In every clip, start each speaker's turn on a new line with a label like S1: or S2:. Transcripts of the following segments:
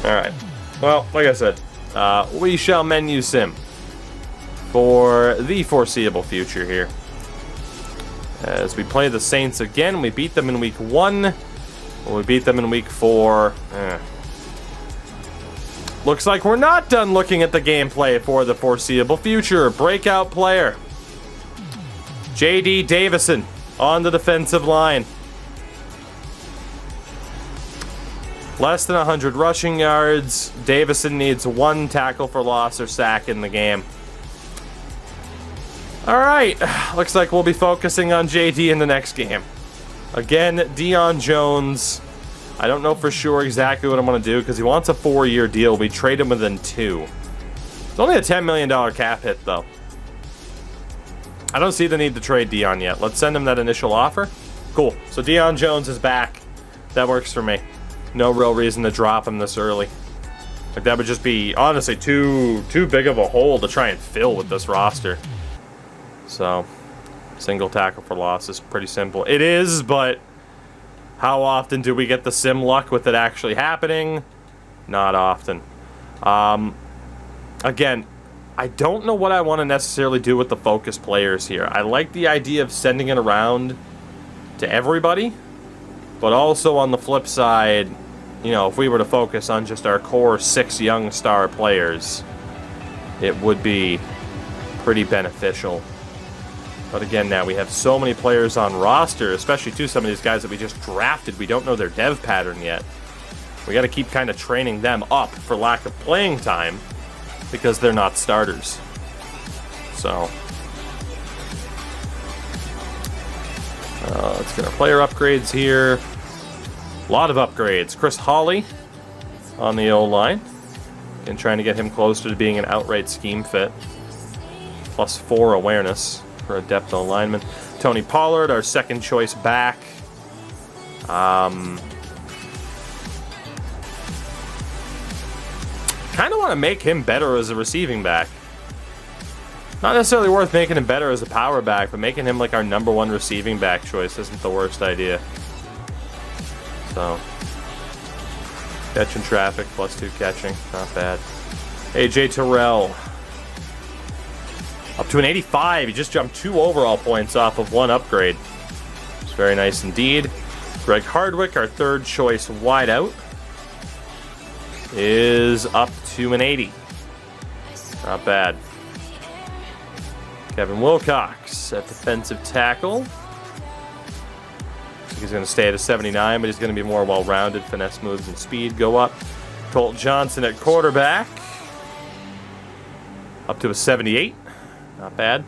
S1: Alright. Well, like I said, we shall menu sim for the foreseeable future here. As we play the Saints again, we beat them in week 1. We beat them in week 4. Looks like we're not done looking at the gameplay for the foreseeable future. Breakout player. J.D. Davison on the defensive line. Less than 100 rushing yards. Davison needs 1 tackle for loss or sack in the game. Alright, looks like we'll be focusing on JD in the next game. Again, Deion Jones. I don't know for sure exactly what I'm going to do because he wants a 4-year deal. We trade him within 2. It's only a $10 million cap hit, though. I don't see the need to trade Deion yet. Let's send him that initial offer. Cool. So Deion Jones is back. That works for me. No real reason to drop him this early. Like, that would just be, honestly, too big of a hole to try and fill with this roster. So, single tackle for loss is pretty simple. It is, but how often do we get the sim luck with it actually happening? Not often. Again, I don't know what I want to necessarily do with the focus players here. I like the idea of sending it around to everybody, but also on the flip side, you know, if we were to focus on just our core 6 young star players, it would be pretty beneficial. But again, now we have so many players on roster, especially too some of these guys that we just drafted. We don't know their dev pattern yet. We got to keep kind of training them up for lack of playing time because they're not starters. So let's get our player upgrades here. A lot of upgrades. Chris Hawley on the O-line. And trying to get him closer to being an outright scheme fit. +4 awareness for a depth alignment. Tony Pollard, our second choice back. Kind of want to make him better as a receiving back. Not necessarily worth making him better as a power back, but making him like our #1 receiving back choice isn't the worst idea. So, catching traffic, +2 catching, not bad. AJ Terrell. Up to an 85. He just jumped 2 overall points off of 1 upgrade. It's very nice indeed. Greg Hardwick, our third choice wideout, is up to an 80. Not bad. Kevin Wilcox at defensive tackle. He's going to stay at a 79, but he's going to be more well-rounded. Finesse moves and speed go up. Colt Johnson at quarterback. Up to a 78. Not bad.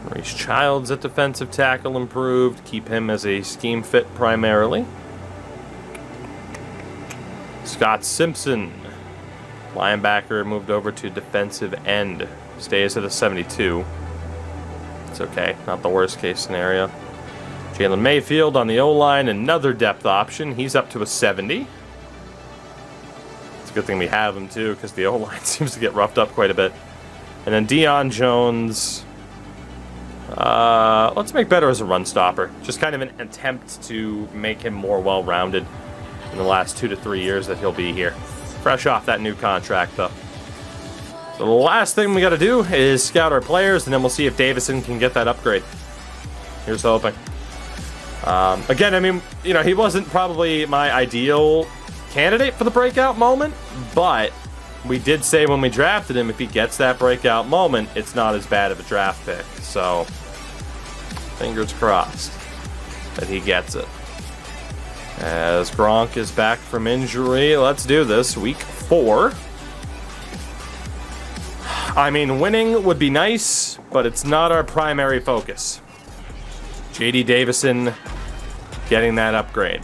S1: Maurice Childs at defensive tackle improved. Keep him as a scheme fit primarily. Scott Simpson, linebacker, moved over to defensive end. Stays at a 72. It's okay. Not the worst case scenario. Jalen Mayfield on the O-line, another depth option. He's up to a 70. Good thing we have him too, because the O-line seems to get roughed up quite a bit. And then Deion Jones. Let's make better as a run stopper. Just kind of an attempt to make him more well-rounded in the last 2 to 3 years that he'll be here. Fresh off that new contract, though. So the last thing we got to do is scout our players, and then we'll see if Davison can get that upgrade. Here's hoping. Again, I mean, you know, he wasn't probably my ideal candidate for the breakout moment, but we did say when we drafted him, if he gets that breakout moment, it's not as bad of a draft pick. So, fingers crossed that he gets it. As Gronk is back from injury, let's do this. Week 4. I mean, winning would be nice, but it's not our primary focus. J.D. Davison getting that upgrade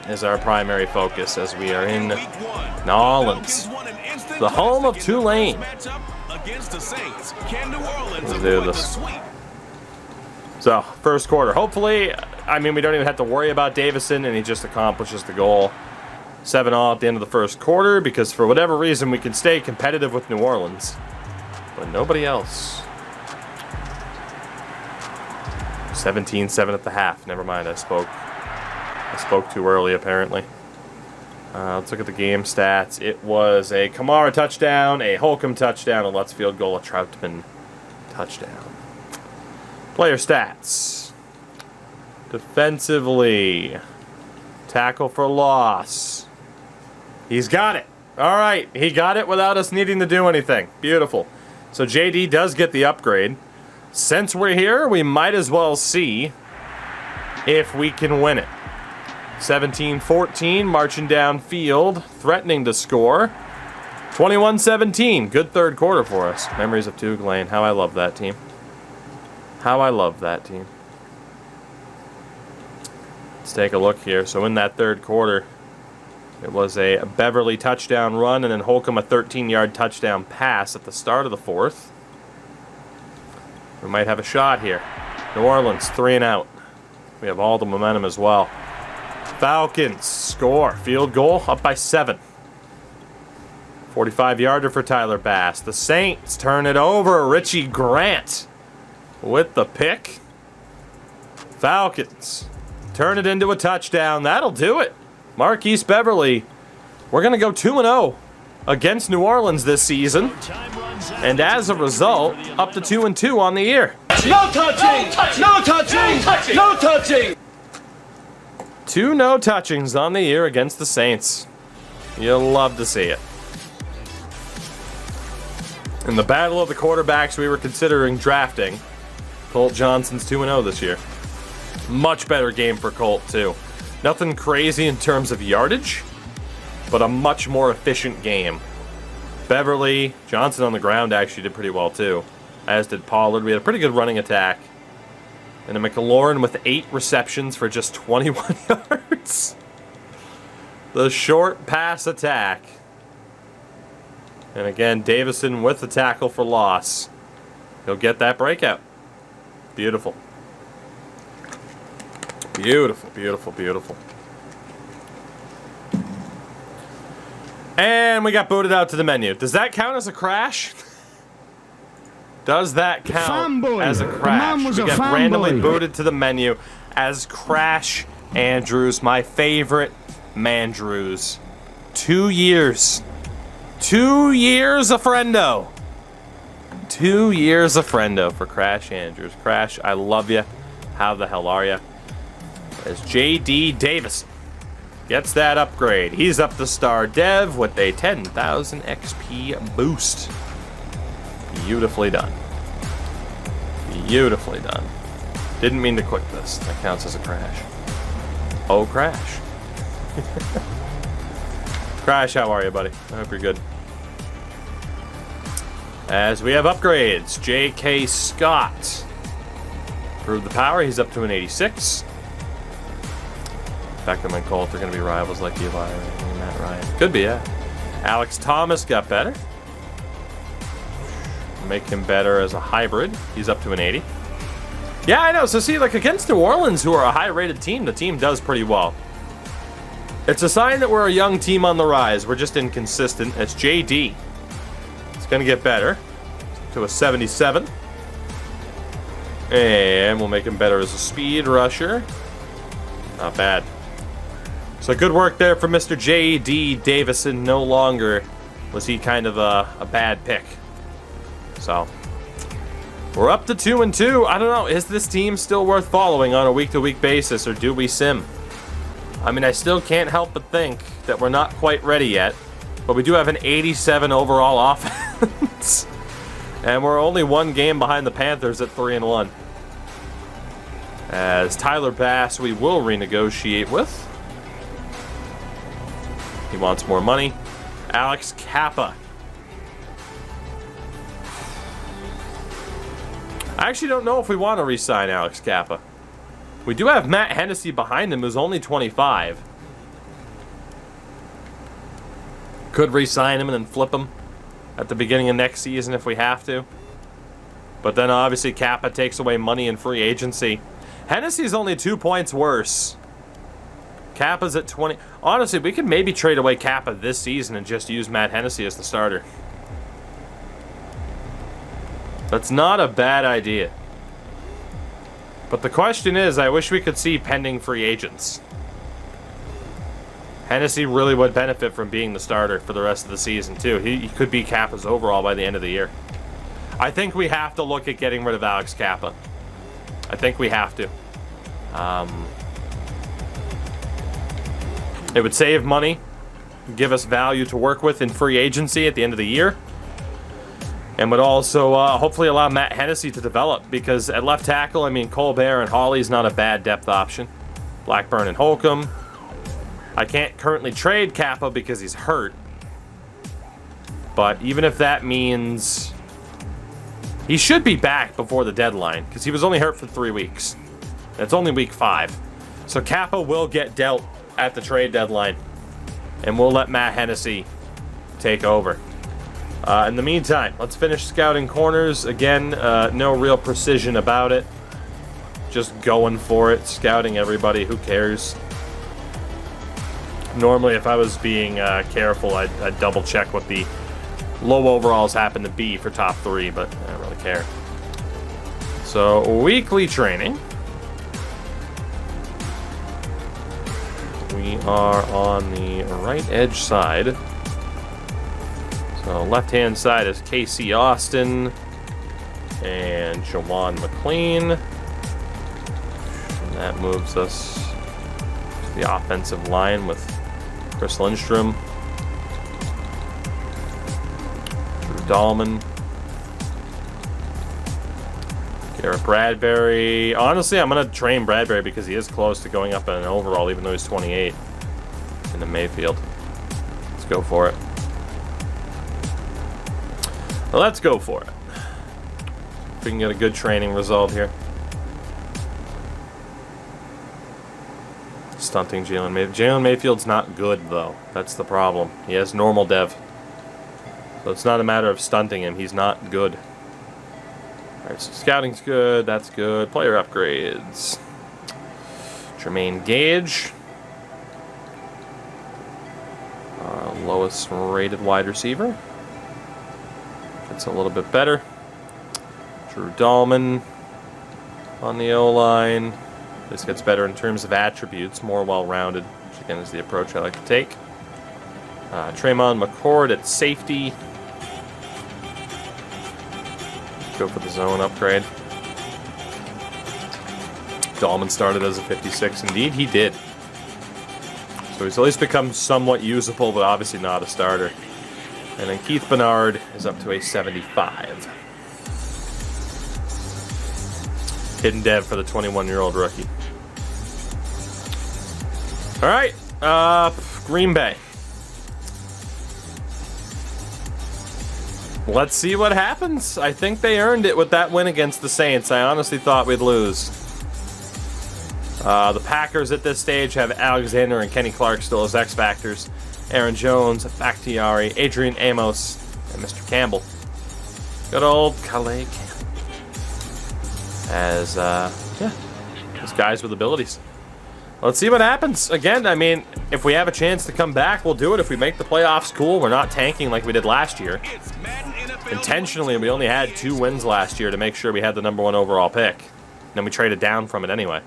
S1: is our primary focus as we are in New Orleans, the home of Tulane. Let's do this. So, first quarter. Hopefully, I mean, we don't even have to worry about Davison, and he just accomplishes the goal. 7-all at the end of the first quarter, because for whatever reason, we can stay competitive with New Orleans, but nobody else. 17-7 at the half. Never mind, I Spoke too early, apparently. Let's look at the game stats. It was a Kamara touchdown, a Holcomb touchdown, a Lutz field goal, a Troutman touchdown. Player stats. Defensively. Tackle for loss. He's got it. All right, he got it without us needing to do anything. Beautiful. So JD does get the upgrade. Since we're here, we might as well see if we can win it. 17-14, marching downfield, threatening to score. 21-17, good third quarter for us. Memories of Tugue Lane. How I love that team. How I love that team. Let's take a look here. So in that third quarter, it was a Beverly touchdown run and then Holcomb a 13-yard touchdown pass at the start of the fourth. We might have a shot here. New Orleans, 3 and out. We have all the momentum as well. Falcons score. Field goal up by 7. 45-yarder for Tyler Bass. The Saints turn it over. Richie Grant with the pick. Falcons turn it into a touchdown. That'll do it. Marquise Beverly. We're going to go 2-0 against New Orleans this season. And as a result, up to 2-2 on the year.
S2: No touching! No touching! No touching!
S1: 2 no touchings on the year against the Saints. You'll love to see it. In the battle of the quarterbacks we were considering drafting, Colt Johnson's 2-0 this year. Much better game for Colt, too. Nothing crazy in terms of yardage, but a much more efficient game. Beverly, Johnson on the ground actually did pretty well, too. As did Pollard. We had a pretty good running attack. And a McLaurin with 8 receptions for just 21 yards. The short pass attack. And again, Davison with the tackle for loss. He'll get that breakout. Beautiful. Beautiful, beautiful, beautiful. And we got booted out to the menu. Does that count as a crash? Does that count as a crash? We got randomly booted to the menu as Crash Andrews, my favorite Mandrews. 2 years. 2 years a friendo. 2 years a friendo for Crash Andrews. Crash, I love you. How the hell are you? As JD Davis gets that upgrade. He's up to star dev with a 10,000 XP boost. Beautifully done. Beautifully done. Didn't mean to click this. That counts as a crash. Oh, Crash. Crash, how are you, buddy? I hope you're good. As we have upgrades, J.K. Scott. Improved the power. He's up to an 86. Beckham and Colt are going to be rivals like Eli and Matt Ryan. Could be, yeah. Alex Thomas got better. Make him better as a hybrid. He's up to an 80. Yeah, I know. So see, like against New Orleans, who are a high-rated team, the team does pretty well. It's a sign that we're a young team on the rise. We're just inconsistent. It's JD. It's going to get better to a 77. And we'll make him better as a speed rusher. Not bad. So good work there for Mr. J.D. Davison. No longer was he kind of a bad pick. So we're up to 2-2. I don't know. Is this team still worth following on a week-to-week basis, or do we sim? I mean, I still can't help but think that we're not quite ready yet, but we do have an 87 overall offense. And we're only 1 game behind the Panthers at 3-1. As Tyler Bass, we will renegotiate with. He wants more money. Alex Kappa. I actually don't know if we want to re-sign Alex Kappa. We do have Matt Hennessy behind him, who's only 25. Could re-sign him and then flip him at the beginning of next season if we have to. But then obviously Kappa takes away money in free agency. Hennessy's only 2 points worse. Kappa's at 20. Honestly, we could maybe trade away Kappa this season and just use Matt Hennessy as the starter. That's not a bad idea. But the question is, I wish we could see pending free agents. Hennessy really would benefit from being the starter for the rest of the season, too. He could be Kappa's overall by the end of the year. I think we have to look at getting rid of Alex Kappa. I think we have to. It would save money, give us value to work with in free agency at the end of the year, and would also hopefully allow Matt Hennessy to develop, because at left tackle, I mean, Colbert and Hawley's not a bad depth option. Blackburn and Holcomb. I can't currently trade Kappa because he's hurt. But even if that means he should be back before the deadline, because he was only hurt for 3 weeks. It's only week 5. So Kappa will get dealt at the trade deadline, and we'll let Matt Hennessy take over. In the meantime, let's finish scouting corners. Again, no real precision about it. Just going for it, scouting everybody. Who cares? Normally, if I was being careful, I'd double check what the low overalls happen to be for top 3, but I don't really care. So, weekly training. We are on the right edge side. So, left-hand side is Casey Austin and Jawan McLean. And that moves us to the offensive line with Chris Lindstrom, Drew Dahlman, Garrett Bradbury. Honestly, I'm going to train Bradbury because he is close to going up in an overall, even though he's 28 in the Mayfield. Let's go for it. Well, let's go for it. If we can get a good training result here. Stunting Jalen Mayfield. Jalen Mayfield's not good, though. That's the problem. He has normal dev. So it's not a matter of stunting him. He's not good. Alright, so scouting's good. That's good. Player upgrades. Jermaine Gage. Lowest rated wide receiver. Gets a little bit better. Drew Dahlman on the O-line. This gets better in terms of attributes, more well-rounded, which again is the approach I like to take. Tremont McCord at safety. Go for the zone upgrade. Dahlman started as a 56. Indeed, he did. So he's at least become somewhat usable, but obviously not a starter. And then Keith Bernard is up to a 75. Hidden dev for the 21-year-old rookie. All right, Green Bay. Let's see what happens. I think they earned it with that win against the Saints. I honestly thought we'd lose. The Packers at this stage have Alexander and Kenny Clark still as X-Factors. Aaron Jones, Bakhtiari, Adrian Amos, and Mr. Campbell. Good old Calais Campbell. As, these guys with abilities. Let's see what happens. Again, I mean, if we have a chance to come back, we'll do it. If we make the playoffs, cool. We're not tanking like we did last year. Intentionally, we only had 2 wins last year to make sure we had the #1 overall pick. And then we traded down from it anyway.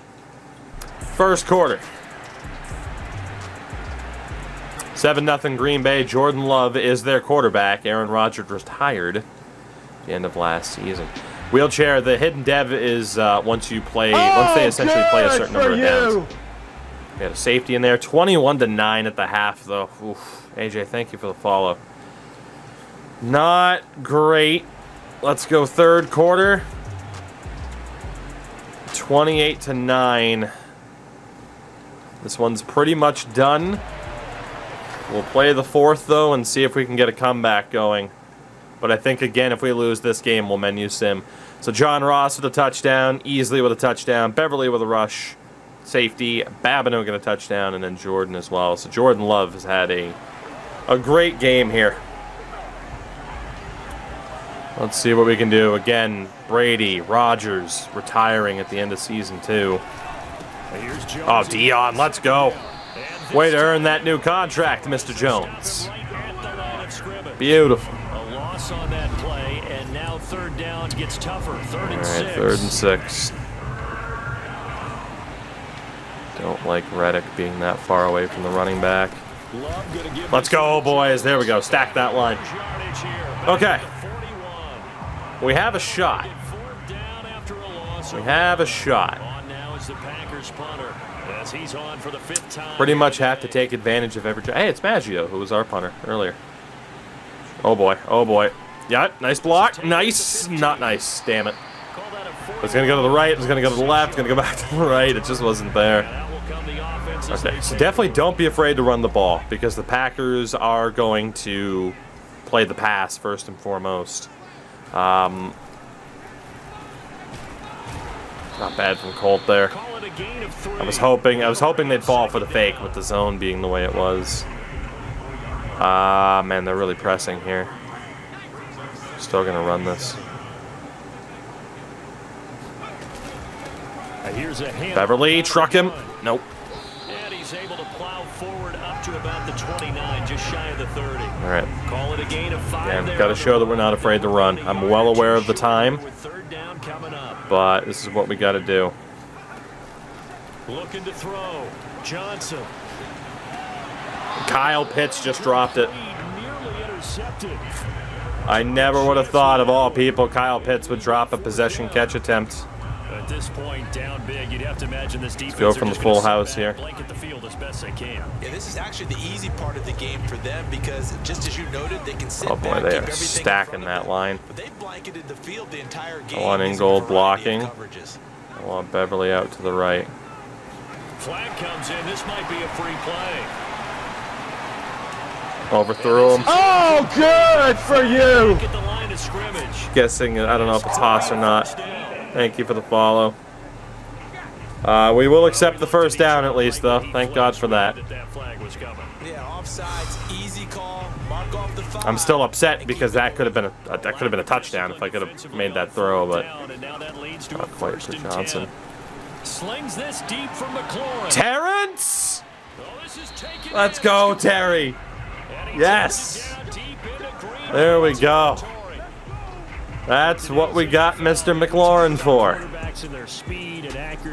S1: First quarter. 7-0 Green Bay. Jordan Love is their quarterback. Aaron Rodgers retired at the end of last season. Wheelchair, the hidden dev is once they essentially play a certain number of downs. We had a safety in there. 21-9 at the half, though. Oof. AJ, thank you for the follow. Not great. Let's go third quarter. 28-9. This one's pretty much done. We'll play the fourth, though, and see if we can get a comeback going. But I think, again, if we lose this game, we'll menu sim. So John Ross with a touchdown, Easley with a touchdown, Beverly with a rush, safety, Babineau get a touchdown, and then Jordan as well. So Jordan Love has had a great game here. Let's see what we can do. Again, Brady, Rodgers retiring at the end of season 2. Oh, Dion, let's go. Way to earn that new contract, Mr. Jones. Beautiful.
S3: A loss on that play, and now third down gets tougher. Third and 6.
S1: 3rd and 6. Don't like Reddick being that far away from the running back. Let's go, boys. There we go. Stack that line. Okay. We have a shot. We have a shot. Pretty much have to take advantage of every... Hey, it's Maggio, who was our punter earlier. Oh, boy. Oh, boy. Yeah, nice block. Nice. Not nice. Damn it. It's going to go to the right. It's going to go to the left. It's going to go back to the right. It just wasn't there. Okay, so definitely don't be afraid to run the ball because the Packers are going to play the pass first and foremost. Not bad from Colt there. I was hoping they'd fall for the fake with the zone being the way it was. Man, they're really pressing here. Still gonna run this. Beverly, truck him. Nope.
S3: And he's able to plow forward up to about the 29, just shy of the 30.
S1: All right.
S3: Call it a gain of 5.
S1: Got to show that we're not afraid to run. I'm well aware of the time, but this is what we got to do.
S3: Looking to throw. Johnson.
S1: Kyle Pitts just dropped it. I never would have thought, of all people, Kyle Pitts would drop a possession catch attempt.
S3: At this point, down big, you'd have to imagine this defense.
S1: Let's go from the full house here.
S3: Blanket the field as best they can.
S4: Yeah, this is actually the easy part of the game for them because, just as you noted, they can sit
S1: Oh boy,
S4: back,
S1: they
S4: keep
S1: are
S4: everything
S1: stacking
S4: in front
S1: that
S4: of them,
S1: line.
S4: but they blanketed the field the entire game.
S1: I want
S4: using a
S1: Ingold
S4: variety of
S1: blocking.
S4: coverages.
S1: I want Beverly out to the right.
S3: Flag comes in. This might be a free play.
S1: Overthrew him. Oh, good for you!
S3: At the line of scrimmage.
S1: Guessing, I don't know if it's Haas or not. Thank you for the follow. We will accept the first down at least, though. Thank God for that.
S4: Yeah, offsides, easy call, mark off the 5.
S1: I'm still upset because that could have been a touchdown if I could have made that throw, but not quite for Johnson.
S3: Slings this deep from McLaurin.
S1: Terrence! Let's go, Terry. Yes. There we go. That's what we got Mr. McLaurin for.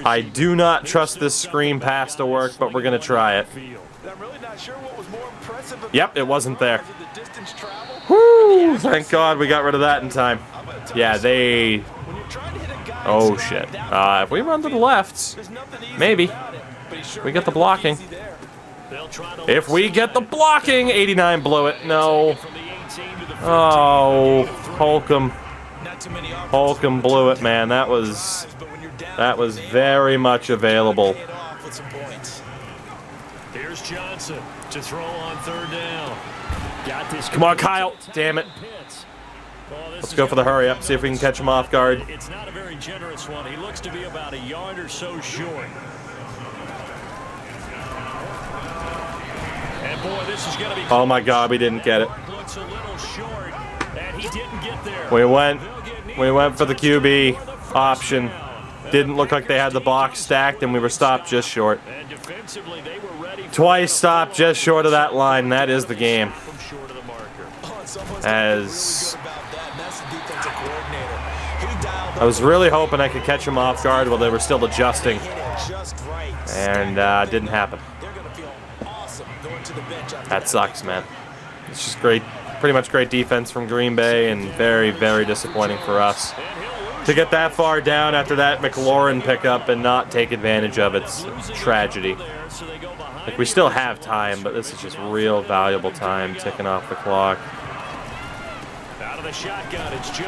S1: I do not trust this screen pass to work, but we're going to try it. Yep, it wasn't there. Woo! Thank God we got rid of that in time. Yeah, they... Oh, shit. If we run to the left, maybe. We get the blocking. If we get the blocking, 89 blew it. No. Oh, Holcomb. Holcomb blew it, man. That was very much available.
S3: Here's Johnson to throw on third down. Got this.
S1: Come on, Kyle. Damn it. Let's go for the hurry up. See if we can catch him off guard.
S3: It's not a very generous one. He looks to be about a yard or so short. And boy, this is going to be.
S1: Oh my God, we didn't get it.
S3: Looks a little short, and he didn't get there.
S1: We went for the QB option. Didn't look like they had the box stacked, and we were stopped just short.
S3: And defensively, they were ready.
S1: Twice stopped just short of that line. That is the game. As I was really hoping I could catch him off guard while they were still adjusting, and didn't happen. That sucks, man. It's just great, pretty much great defense from Green Bay, and very, very disappointing for us to get that far down after that McLaurin pickup and not take advantage of it. It's a tragedy. Like, we still have time, but this is just real valuable time ticking off the clock.
S3: Out of the shotgun, it's Jones.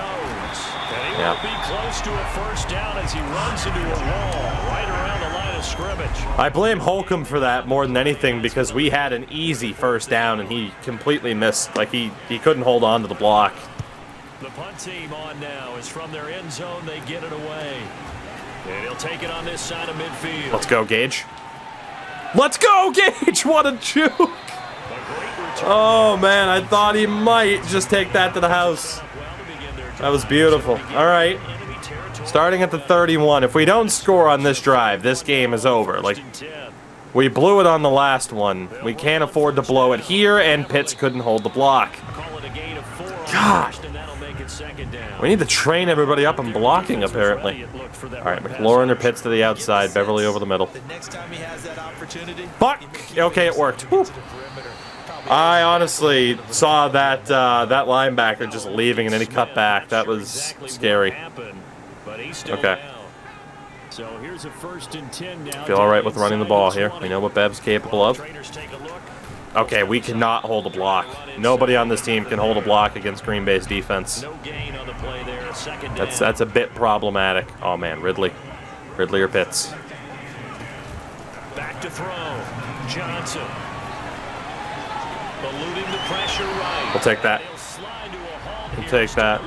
S3: And he will be close to a first down as he runs into a wall right around the line of scrimmage.
S1: I blame Holcomb for that more than anything because we had an easy first down and he completely missed. Like, he couldn't hold on to the block.
S3: The punt team on now is from their end zone. They get it away. And he'll take it on this side of midfield.
S1: Let's go, Gage. Let's go, Gage! What a juke! Oh, man, I thought he might just take that to the house. That was beautiful. All right. Starting at the 31. If we don't score on this drive, this game is over. Like, we blew it on the last one. We can't afford to blow it here, and Pitts couldn't hold the block. God. We need to train everybody up in blocking, apparently. All right, McLaurin or Pitts to the outside, Beverly over the middle. Fuck! Okay, it worked. Whew. I honestly saw that that linebacker just leaving and then he cut back. That was scary. Okay. Feel all right with running the ball here. We know what Bev's capable of. Okay, we cannot hold a block. Nobody on this team can hold a block against Green Bay's defense. That's a bit problematic. Oh man, Ridley or Pitts.
S3: Back to throw. Johnson. Eluding the pressure right.
S1: We'll take that. We'll take that.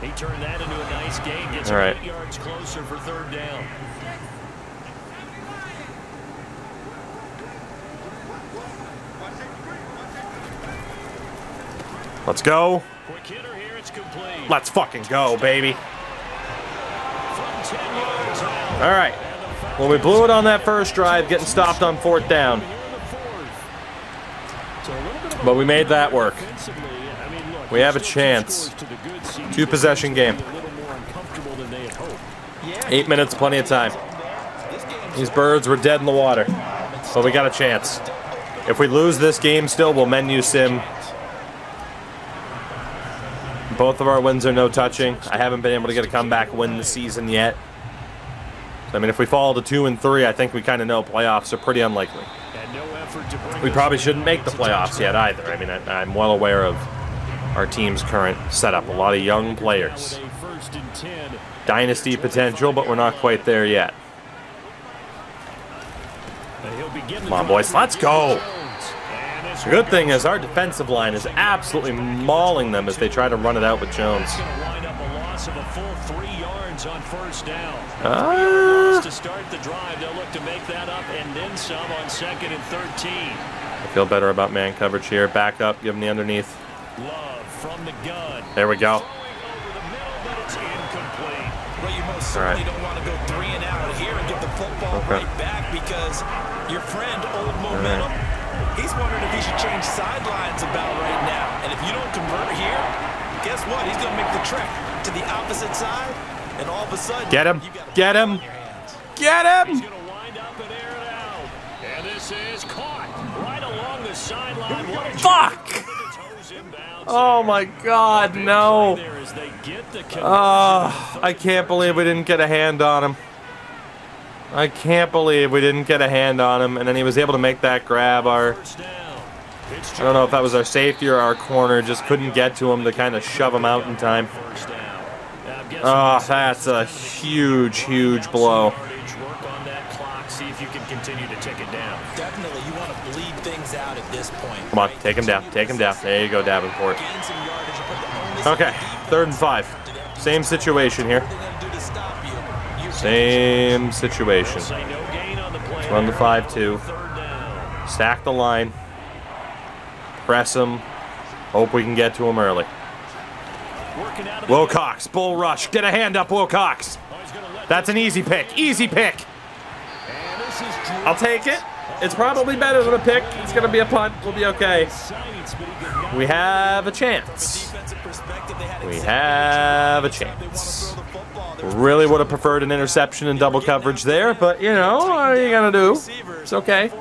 S3: He turned that into a nice gain. Gets 8 yards closer for third down.
S1: Let's go.
S3: Quick hitter here, it's complete.
S1: Let's fucking go, baby.
S3: From 10 yards out.
S1: All right. Well, we blew it on that first drive, getting stopped on fourth down. But we made that work. We have a chance. 2-possession game. 8 minutes, plenty of time. These birds were dead in the water. But we got a chance. If we lose this game still, we'll menu sim. Both of our wins are no touching. I haven't been able to get a comeback win this season yet. So, I mean, if we fall to 2-3, I think we kind of know playoffs are pretty unlikely. We probably shouldn't make the playoffs yet either. I mean, I'm well aware of our team's current setup. A lot of young players. Dynasty potential, but we're not quite there yet. Come on, boys. Let's go. The good thing is our defensive line is absolutely mauling them as they try to run it out with Jones.
S3: To start the drive, they'll look to make that up and then some on 2nd and 13.
S1: I feel better about man coverage here. Back up, give him the underneath.
S3: Love from the gun.
S1: There we go.
S4: Well, you most certainly don't want to go 3 and out here and give the football right back because your friend, Old Momentum, he's wondering if he should change sidelines about right now. And if you don't convert here, guess what? He's going to make the trek to the opposite side, and all of a sudden,
S1: get him! Get him! Get him!
S3: He's going to wind up and air it out. And this is caught right along the sideline.
S1: Fuck! Oh my God, no! I can't believe we didn't get a hand on him. I can't believe we didn't get a hand on him, and then he was able to make that grab. I don't know if that was our safety or our corner, just couldn't get to him to kind of shove him out in time. Oh, that's a huge, huge blow.
S3: See if you can continue to tick it down.
S4: Definitely, you want to bleed things out at this point.
S1: Come on, take him down, take him down. There you go, Davenport. Okay, 3rd and 5. Same situation here. Same situation. Let's run the 5-2. Stack the line. Press him. Hope we can get to him early. Wilcox, bull rush. Get a hand up, Wilcox. That's an easy pick. Easy pick. I'll take it. It's probably better than a pick. It's going to be a punt. We'll be okay. We have a chance. We have a chance. Really would have preferred an interception and double coverage there, but, you know, what are you going to do? It's okay.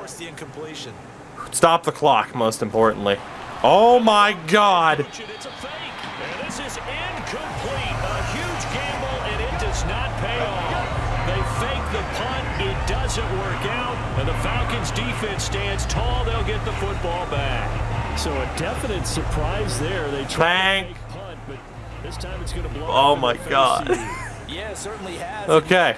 S1: Stop the clock, most importantly. Oh, my God.
S3: This is incomplete. A huge gamble, and it does not pay off. They fake the punt. It doesn't work out. And the Falcons defense stands tall. They'll get the football back. So a definite surprise there. They try to fake punt, but this time it's going to blow.
S1: Oh, my God.
S4: Yeah, it certainly has.
S1: Okay.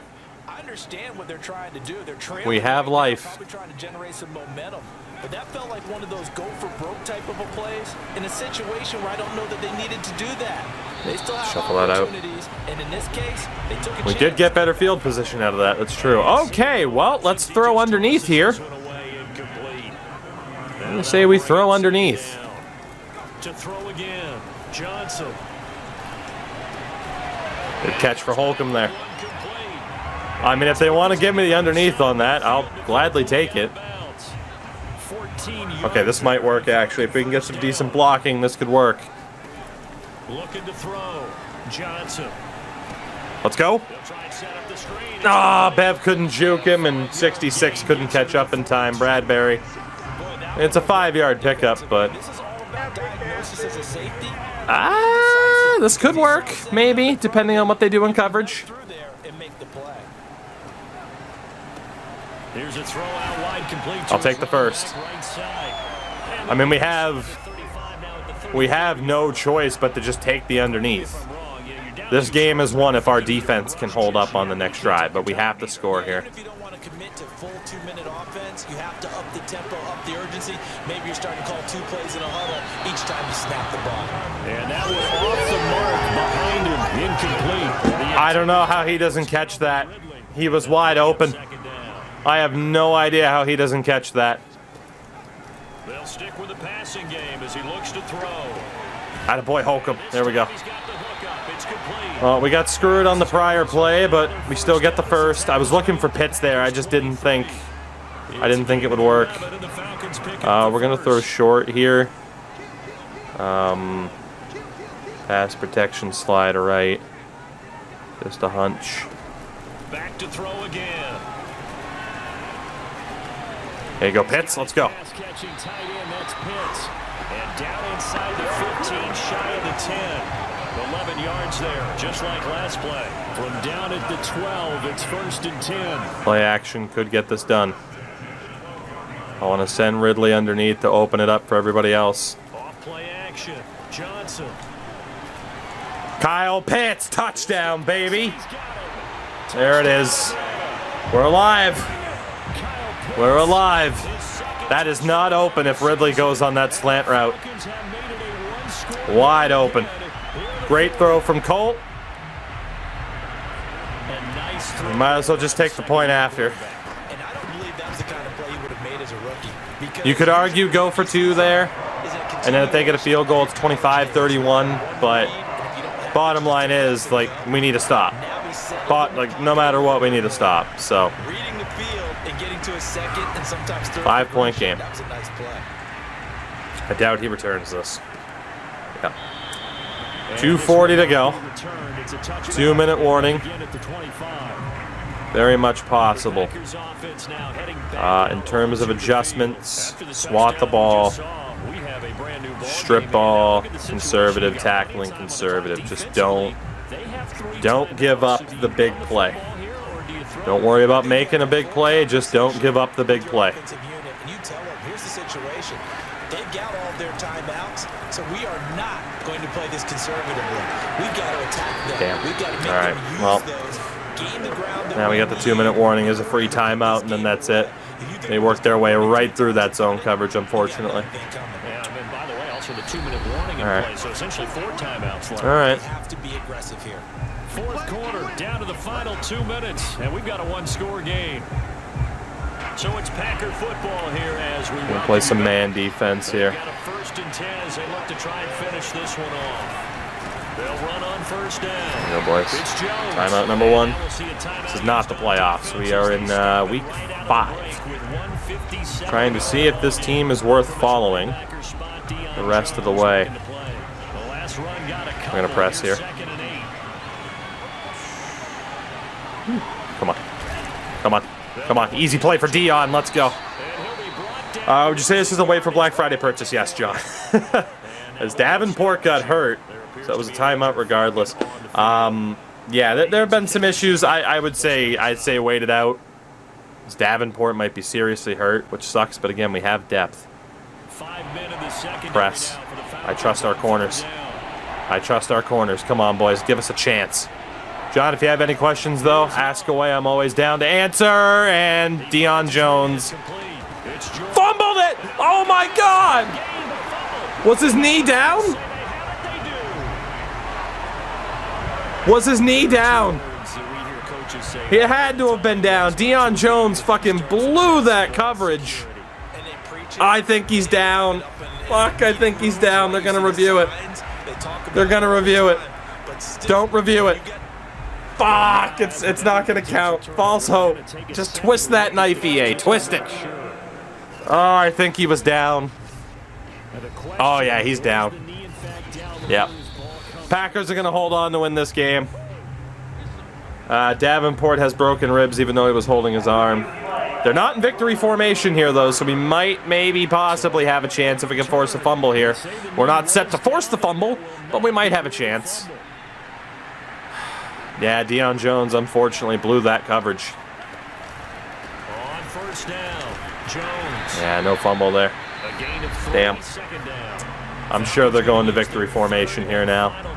S4: I understand what they're trying to do. They're trailing.
S1: We have life.
S4: Probably trying to generate some momentum. But that felt like one of those go-for-broke type of a plays in a situation where I don't know that they needed to do that. They still have
S1: Shuffle that out.
S4: opportunities, and in this case, they took a
S1: We
S4: chance.
S1: did get better field position out of that. That's true. Okay, well, let's throw underneath here. I'm going to say we throw underneath.
S3: To throw again, Johnson.
S1: Good catch for Holcomb there. I mean, if they want to give me the underneath on that, I'll gladly take it. Okay, this might work, actually. If we can get some decent blocking, this could work.
S3: Looking to throw. Johnson.
S1: Let's go.
S3: They'll try and set up the screen.
S1: Ah, Bev couldn't juke him, and 66 couldn't catch up in time. Bradbury. It's a 5-yard pickup, but
S4: This is all about diagnosis as a safety.
S1: this could work, maybe, depending on what they do in coverage.
S4: Through there and make the play.
S3: Here's a throw out wide, complete.
S1: I'll take the first.
S3: Right side.
S1: I mean, we have no choice but to just take the underneath. This game is won if our defense can hold up on the next drive, but we have to score here.
S4: Even if you don't want to commit to full 2-minute offense, you have to up the tempo, up the urgency. Maybe you're starting to call 2 plays in a huddle each time you snap the ball.
S3: And that was off the mark behind him, incomplete.
S1: I don't know how he doesn't catch that. He was wide open. I have no idea how he doesn't catch that.
S3: They'll stick with the passing game as he looks to throw.
S1: Attaboy Holcomb. There we go.
S3: He's got the hook up. It's complete.
S1: Well, we got screwed on the prior play, but we still get the first. I was looking for Pitts there. I just didn't think it would work. We're gonna throw short here. Pass protection slide right. Just a hunch.
S3: Back to throw again.
S1: There you go, Pitts. Let's go.
S3: Pass catching tight end, that's Pitts. And down inside the 15, shy of the 10. 11 yards there, just like last play. From down at the 12, it's 1st and 10.
S1: Play action could get this done. I want to send Ridley underneath to open it up for everybody else.
S3: Off play action, Johnson.
S1: Kyle Pitts, touchdown, baby. There it is. We're alive. We're alive. That is not open if Ridley goes on that slant route. Wide open. Great throw from Colt. You might as well just take the point after.
S4: And I don't believe that was the kind of play he would have made as a rookie. Because
S1: You could argue go for 2 there, and then if they get a field goal, it's 25-31. But bottom line is, like, we need to stop. But like, no matter what, we need to stop. So
S4: reading the field and getting to a second and sometimes
S1: 5-point game.
S4: That was a nice play.
S1: I doubt he returns this. Yeah. 2:40 to go. 2-minute warning. Very much possible. In terms of adjustments, swat the ball, strip ball, conservative, tackling conservative. Just don't give up the big play. Don't worry about making a big play, just don't give up the big play.
S4: And you tell them, here's the situation. They've got all of their timeouts, so we are not going to play this conservatively. We've got to attack them.
S1: Damn.
S4: We've got to make
S1: All right,
S4: them use
S1: well,
S4: those. Gain the ground.
S1: Now we got the 2-minute warning as a free timeout, and then that's it. They worked their way right through that zone coverage, unfortunately.
S3: Yeah, and by the way, also the 2-minute warning in
S1: All right.
S3: play, so essentially 4 timeouts left.
S1: All right.
S4: We have to be aggressive here.
S3: 4th quarter, down to the final 2 minutes, and we've got a 1-score game. So it's Packer football here as we
S1: We'll play some man defense here.
S3: Got a 1st and 10 as they look to try and finish this one off. They'll run on 1st down.
S1: There you go, boys.
S3: It's Jones.
S1: Timeout number 1.
S3: We'll see a timeout.
S1: This is not the playoffs. We are in week 5. Trying to see if this team is worth following the rest of the way. We're going to press here. Come on. Come on. Come on. Easy play for Dion. Let's go. Would you say this is a wait for Black Friday purchase? Yes, John. As Davenport got hurt, so it was a timeout regardless. Yeah, there have been some issues. I'd say wait it out. As Davenport might be seriously hurt, which sucks, but again, we have depth. Press. I trust our corners. I trust our corners. Come on, boys. Give us a chance. John, if you have any questions, though, ask away. I'm always down to answer. And Deion Jones fumbled it. Oh, my God. Was his knee down? Was his knee down? He had to have been down. Deion Jones fucking blew that coverage. I think he's down. Fuck, I think he's down. They're going to review it. They're going to review it. Don't review it. Fuck, it's not going to count. False hope. Just twist that knife, EA. Twist it. Oh, I think he was down. Oh, yeah, he's down. Yep. Packers are going to hold on to win this game. Davenport has broken ribs even though he was holding his arm. They're not in victory formation here, though, so we might, maybe, possibly have a chance if we can force a fumble here. We're not set to force the fumble, but we might have a chance. Yeah, Deion Jones, unfortunately, blew that coverage.
S3: On first down, Jones.
S1: Yeah, no fumble there.
S3: A gain of 3,
S1: Damn.
S3: second down.
S1: I'm sure they're going to victory formation here now.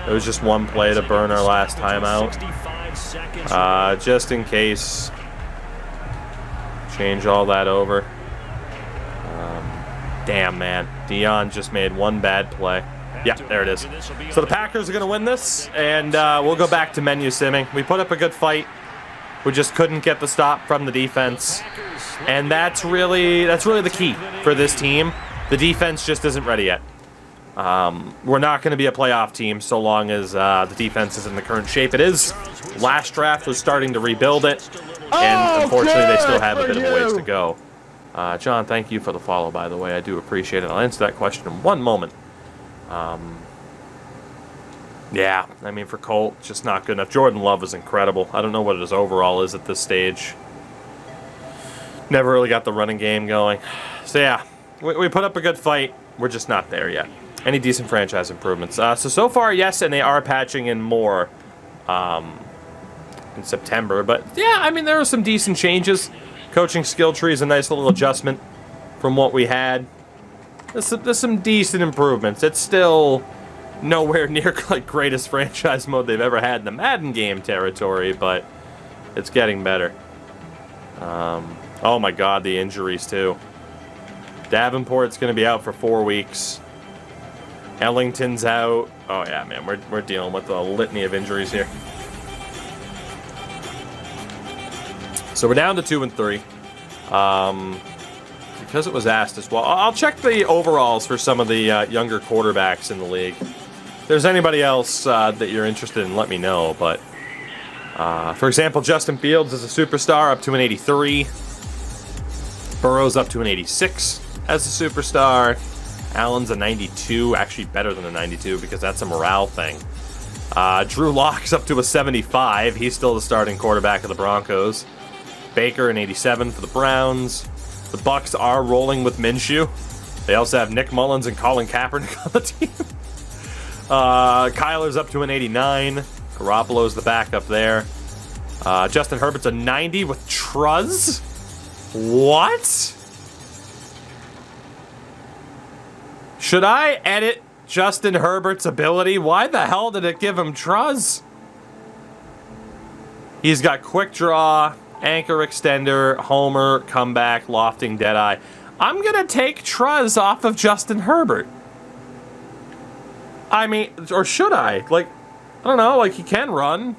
S1: It was just one play to burn our last timeout. Just in case. Change all that over. Damn, man. Deion just made one bad play. Yeah, there it is. So the Packers are going to win this, and we'll go back to menu simming. We put up a good fight. We just couldn't get the stop from the defense. And that's really the key for this team. The defense just isn't ready yet. We're not going to be a playoff team so long as the defense is in the current shape it is. Last draft was starting to rebuild it, and unfortunately they still have a bit of a ways to go. John, thank you for the follow, by the way. I do appreciate it. I'll answer that question in one moment. Yeah, I mean, for Colt, just not good enough. Jordan Love is incredible. I don't know what his overall is at this stage. Never really got the running game going. So yeah, we put up a good fight. We're just not there yet. Any decent franchise improvements? So far, yes, and they are patching in more in September. But yeah, I mean, there are some decent changes. Coaching skill tree is a nice little adjustment from what we had. There's some decent improvements. It's still nowhere near like greatest franchise mode they've ever had in the Madden game territory, but it's getting better. Oh my God, the injuries too. Davenport's going to be out for 4 weeks. Ellington's out. Oh yeah, man, we're dealing with a litany of injuries here. So we're down to 2 and 3. Because it was asked as well. I'll check the overalls for some of the younger quarterbacks in the league. If there's anybody else that you're interested in, let me know. But for example, Justin Fields is a superstar, up to an 83. Burrow's up to an 86 as a superstar. Allen's a 92, actually better than a 92 because that's a morale thing. Drew Lock's up to a 75. He's still the starting quarterback of the Broncos. Baker an 87 for the Browns. The Bucks are rolling with Minshew. They also have Nick Mullins and Colin Kaepernick on the team. Kyler's up to an 89. Garoppolo's the backup there. Justin Herbert's a 90 with Truz. What? Should I edit Justin Herbert's ability? Why the hell did it give him Truz? He's got quick draw, anchor extender, homer, comeback, lofting, deadeye. I'm going to take Truz off of Justin Herbert. I mean, or should I? Like, I don't know, like he can run.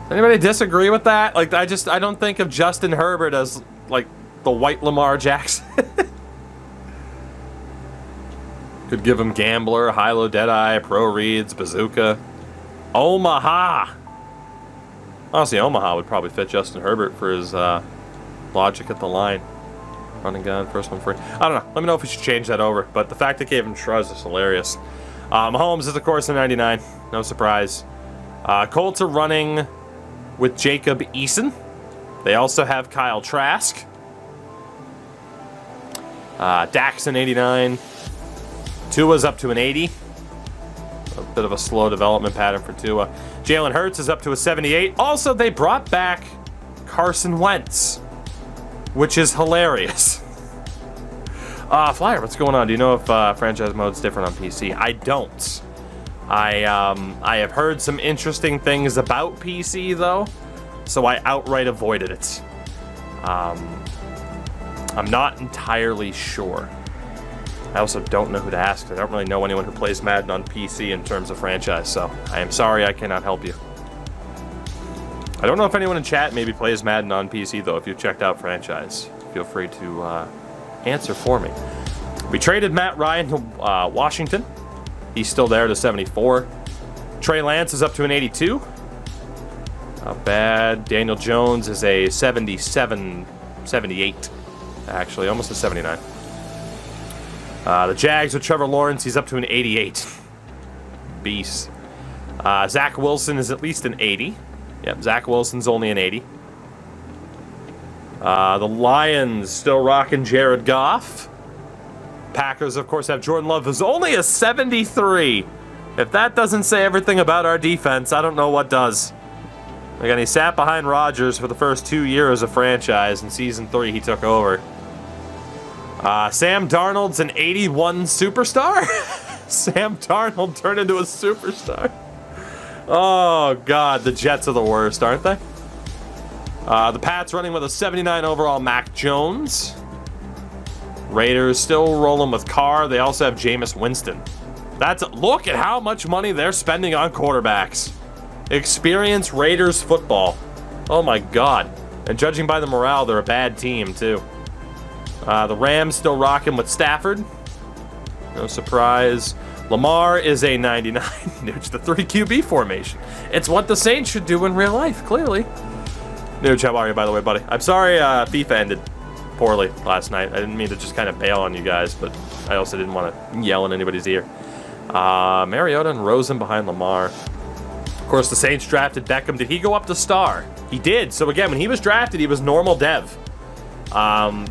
S1: Anybody disagree with that? Like, I don't think of Justin Herbert as like the white Lamar Jackson. Could give him Gambler, High-Low Deadeye, Pro Reads, Bazooka. Omaha. Honestly, Omaha would probably fit Justin Herbert for his logic at the line. Running gun, first one free. I don't know. Let me know if we should change that over. But the fact they gave him Truz is hilarious. Mahomes is, of course, a 99. No surprise. Colts are running with Jacob Eason. They also have Kyle Trask. Dak's an 89. Tua's up to an 80. A bit of a slow development pattern for Tua. Jalen Hurts is up to a 78. Also, they brought back Carson Wentz, which is hilarious. Flyer, what's going on? Do you know if franchise mode's different on PC? I don't. I have heard some interesting things about PC, though, so I outright avoided it. I'm not entirely sure. I also don't know who to ask. I don't really know anyone who plays Madden on PC in terms of franchise, so I am sorry I cannot help you. I don't know if anyone in chat maybe plays Madden on PC, though. If you've checked out franchise, feel free to answer for me. We traded Matt Ryan to Washington. He's still there to 74. Trey Lance is up to an 82. Not bad. Daniel Jones is a 77, 78. Actually, almost a 79. The Jags with Trevor Lawrence, he's up to an 88. Beast. Zach Wilson is at least an 80. Yep, Zach Wilson's only an 80. The Lions still rocking Jared Goff. Packers, of course, have Jordan Love, who's only a 73. If that doesn't say everything about our defense, I don't know what does. Again, he sat behind Rodgers for the first 2 years of franchise. In Season 3, he took over. Sam Darnold's an 81 superstar? Sam Darnold turned into a superstar. Oh, God, the Jets are the worst, aren't they? The Pats running with a 79 overall Mac Jones. Raiders still rolling with Carr. They also have Jameis Winston. Look at how much money they're spending on quarterbacks. Experience Raiders football. Oh, my God. And judging by the morale, they're a bad team, too. The Rams still rocking with Stafford. No surprise. Lamar is a 99. It's the 3 QB formation. It's what the Saints should do in real life, clearly. Nuge, how are you, by the way, buddy? I'm sorry FIFA ended poorly last night. I didn't mean to just kind of bail on you guys, but I also didn't want to yell in anybody's ear. Mariota and Rosen behind Lamar. Of course, the Saints drafted Beckham. Did he go up to star? He did. So again, when he was drafted, he was normal dev.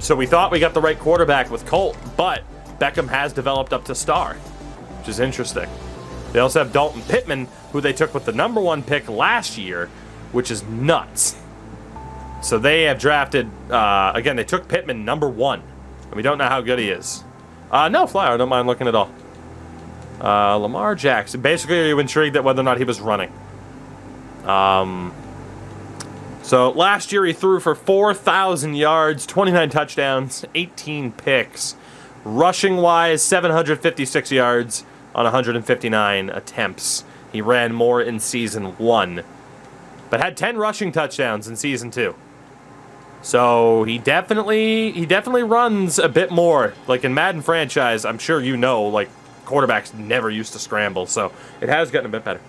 S1: So we thought we got the right quarterback with Colt, but Beckham has developed up to star, which is interesting. They also have Dalton Pittman, who they took with the #1 pick last year, which is nuts. So they have drafted, again, they took Pittman #1, and we don't know how good he is. No, Flyer, I don't mind looking at all. Lamar Jackson. Basically, are you intrigued at whether or not he was running? So last year he threw for 4,000 yards, 29 touchdowns, 18 picks. Rushing-wise, 756 yards on 159 attempts. He ran more in Season 1, but had 10 rushing touchdowns in Season 2. So he definitely runs a bit more. Like in Madden franchise, I'm sure you know, like, quarterbacks never used to scramble, so it has gotten a bit better.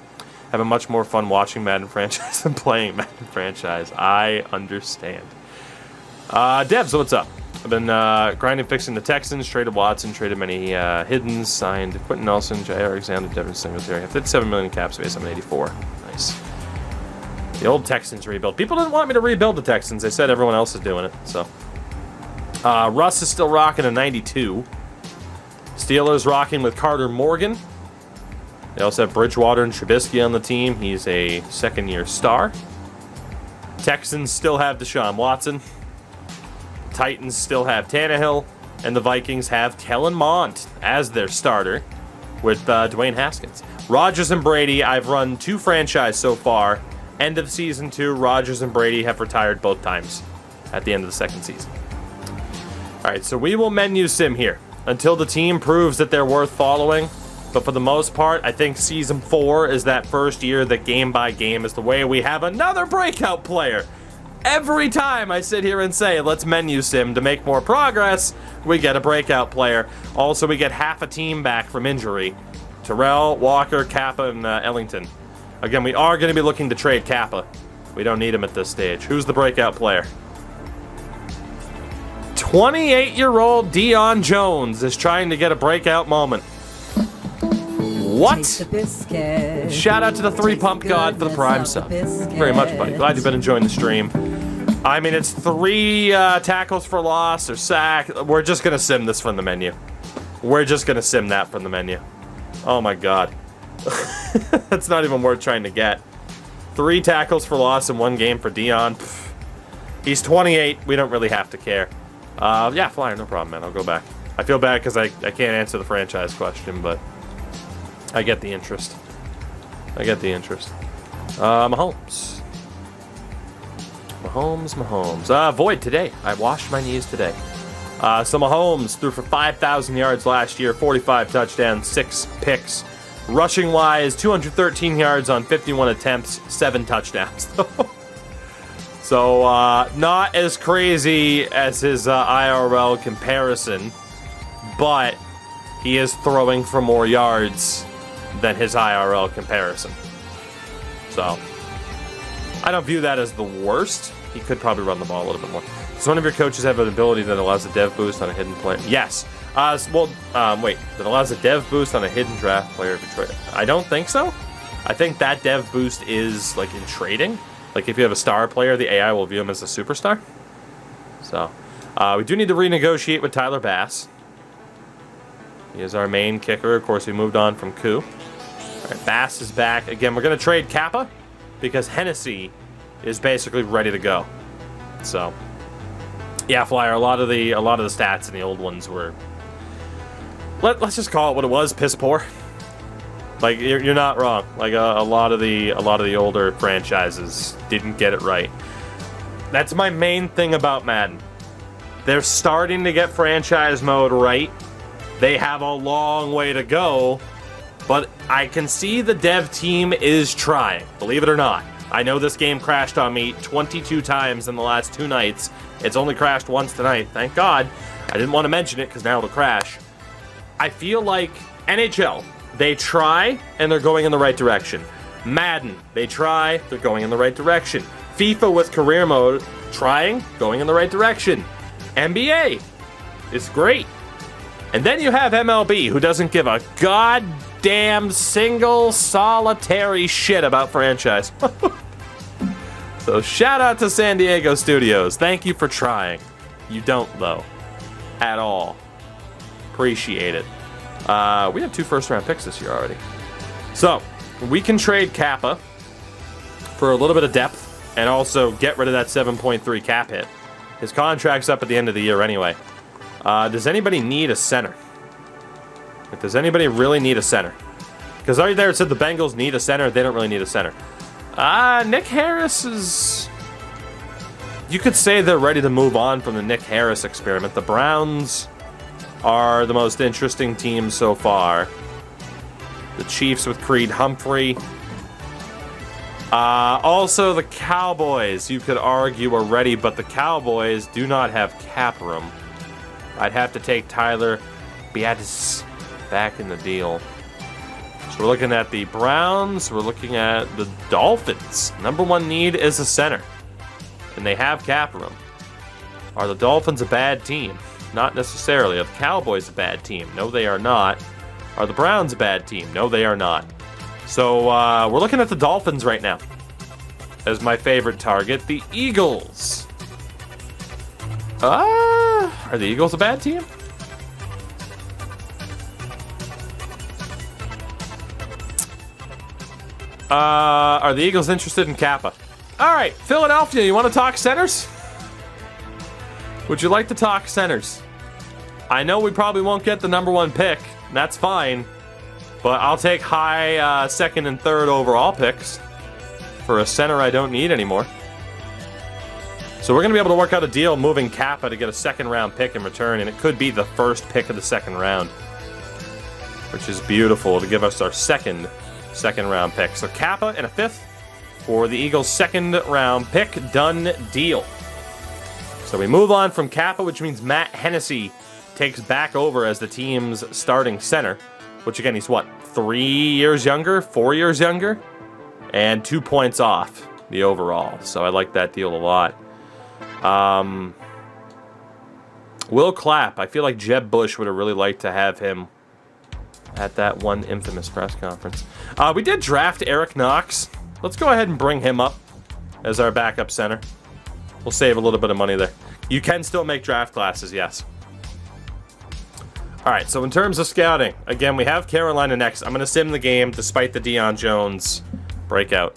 S1: Having much more fun watching Madden franchise than playing Madden franchise. I understand. Devs, what's up? I've been grinding, fixing the Texans, traded Watson, traded many hiddens, signed Quentin Nelson, Jair Alexander, Devin Singletary. Have 57 million cap space. I'm at 84. Nice. The old Texans rebuild. People didn't want me to rebuild the Texans. They said everyone else is doing it. So Russ is still rocking a 92. Steelers rocking with Carter Morgan. They also have Bridgewater and Trubisky on the team. He's a second-year star. Texans still have Deshaun Watson. Titans still have Tannehill. And the Vikings have Kellen Mond as their starter with Dwayne Haskins. Rodgers and Brady, I've run 2 franchise so far. End of Season 2, Rodgers and Brady have retired both times at the end of the second season. All right, so we will menu sim here until the team proves that they're worth following. But for the most part, I think Season 4 is that first year that game by game is the way we have another breakout player. Every time I sit here and say, let's menu sim to make more progress, we get a breakout player. Also, we get half a team back from injury. Terrell, Walker, Kappa, and Ellington. Again, we are going to be looking to trade Kappa. We don't need him at this stage. Who's the breakout player? 28-year-old Deion Jones is trying to get a breakout moment. What? Shout out to the 3 Pump God for the Prime sub. Very much, buddy. Glad you've been enjoying the stream. I mean, it's 3 tackles for loss or sack. We're just going to sim this from the menu. We're just going to sim that from the menu. Oh, my God. That's not even worth trying to get. 3 tackles for loss in 1 game for Deion. He's 28. We don't really have to care. Yeah, Flyer, no problem, man. I'll go back. I feel bad because I can't answer the franchise question, but I get the interest. Mahomes. Void today. I washed my knees today. So Mahomes threw for 5,000 yards last year, 45 touchdowns, 6 picks. Rushing-wise, 213 yards on 51 attempts, 7 touchdowns. So not as crazy as his IRL comparison, but he is throwing for more yards than his IRL comparison. So I don't view that as the worst. He could probably run the ball a little bit more. Does one of your coaches have an ability that allows a dev boost on a hidden player? Yes. Wait. That allows a dev boost on a hidden draft player if you trade it. I don't think so. I think that dev boost is like in trading. Like if you have a star player, the AI will view him as a superstar. So, we do need to renegotiate with Tyler Bass. He is our main kicker. Of course, we moved on from Koo. All right, Bass is back. Again, we're going to trade Kappa because Hennessy is basically ready to go. So, yeah, Flyer, a lot of the stats in the old ones were, let's just call it what it was, piss poor. Like you're not wrong. Like a lot of the older franchises didn't get it right. That's my main thing about Madden. They're starting to get franchise mode right. They have a long way to go, but I can see the dev team is trying, believe it or not. I know this game crashed on me 22 times in the last 2 nights. It's only crashed once tonight, thank God. I didn't want to mention it because now it'll crash. I feel like NHL, they try and they're going in the right direction. Madden, they try, they're going in the right direction. FIFA with career mode, trying, going in the right direction. NBA, it's great. And then you have MLB, who doesn't give a goddamn single solitary shit about franchise. So shout out to San Diego Studios. Thank you for trying. You don't, though. At all. Appreciate it. We have 2 first-round picks this year already. So, we can trade Kappa for a little bit of depth and also get rid of that 7.3 cap hit. His contract's up at the end of the year anyway. Does anybody need a center? Like, does anybody really need a center? Because right there it said the Bengals need a center. They don't really need a center. Nick Harris is... You could say they're ready to move on from the Nick Harris experiment. The Browns are the most interesting team so far. The Chiefs with Creed Humphrey. Also the Cowboys, you could argue, are ready, but the Cowboys do not have cap room. I'd have to take Tyler Biadasz back in the deal. So we're looking at the Browns. We're looking at the Dolphins. Number 1 need is a center. And they have cap room. Are the Dolphins a bad team? Not necessarily. Are the Cowboys a bad team? No, they are not. Are the Browns a bad team? No, they are not. So we're looking at the Dolphins right now as my favorite target. The Eagles. Are the Eagles a bad team? Are the Eagles interested in Kappa? All right, Philadelphia, you want to talk centers? Would you like to talk centers? I know we probably won't get the number 1 pick, and that's fine, but I'll take high 2nd and 3rd overall picks for a center I don't need anymore. So we're going to be able to work out a deal moving Kappa to get a 2nd round pick in return, and it could be the first pick of the 2nd round, which is beautiful to give us our second round pick. So Kappa and a 5th for the Eagles' 2nd round pick. Done deal. So we move on from Kappa, which means Matt Hennessy takes back over as the team's starting center, which again, he's what, 3 years younger, 4 years younger, and 2 points off the overall. So I like that deal a lot. Will Clapp. I feel like Jeb Bush would have really liked to have him at that one infamous press conference. We did draft Eric Knox. Let's go ahead and bring him up as our backup center. We'll save a little bit of money there. You can still make draft classes, yes. All right, so in terms of scouting, again, we have Carolina next. I'm going to sim the game despite the Deion Jones breakout.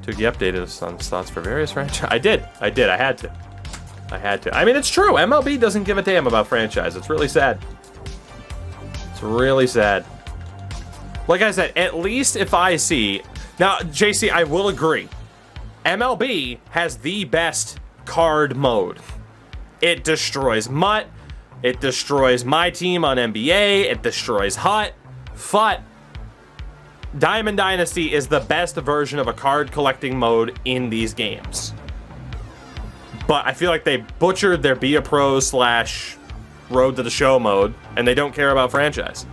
S1: Took you updated on thoughts for various franchises. I did. I had to. I mean, it's true. MLB doesn't give a damn about franchise. It's really sad. It's really sad. Like I said, at least if I see... Now, JC, I will agree. MLB has the best card mode. It destroys MUT. It destroys my team on NBA. It destroys HUT. FUT. Diamond Dynasty is the best version of a card collecting mode in these games. But I feel like they butchered their Be a Pro / Road to the Show mode, and they don't care about franchise.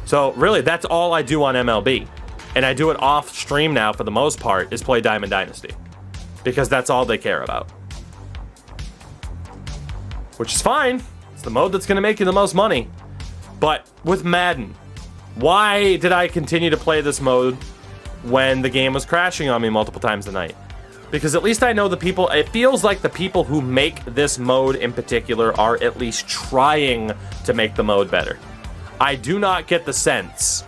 S1: So really, that's all I do on MLB. And I do it off stream now for the most part, is play Diamond Dynasty. Because that's all they care about. which is fine. It's the mode that's going to make you the most money. But with Madden, why did I continue to play this mode when the game was crashing on me multiple times a night? Because at least I know the people, it feels like the people who make this mode in particular are at least trying to make the mode better. I do not get the sense